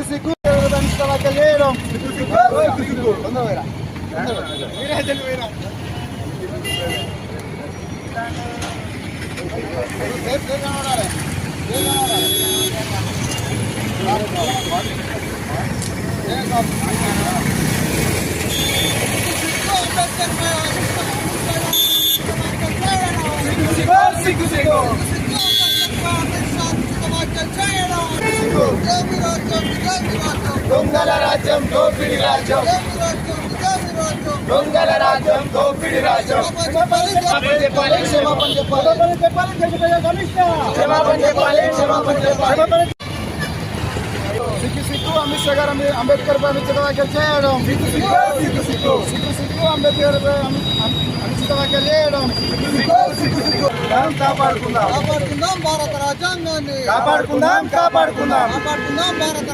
సిగ్గు అనిష్ట వ్యాఖ్యలు చేయడం దొంగల రాజ్యం దోపిడి రాజ్యం దొంగల రాజ్యం దోపిడి రాజ్యం క్షమాపణ చెప్పాలి సిగ్గు అమిత్ షా గారు అంబేద్కర్ పై అనుచిత వ్యాఖ్యలు చేయడం సిగ్గు అంబేద్కర్ పై అనుచిత వ్యాఖ్యలు చేయడం కాపాడుకుందాం భారత రాజ్యాంగాన్ని కాపాడుకుందాం భారత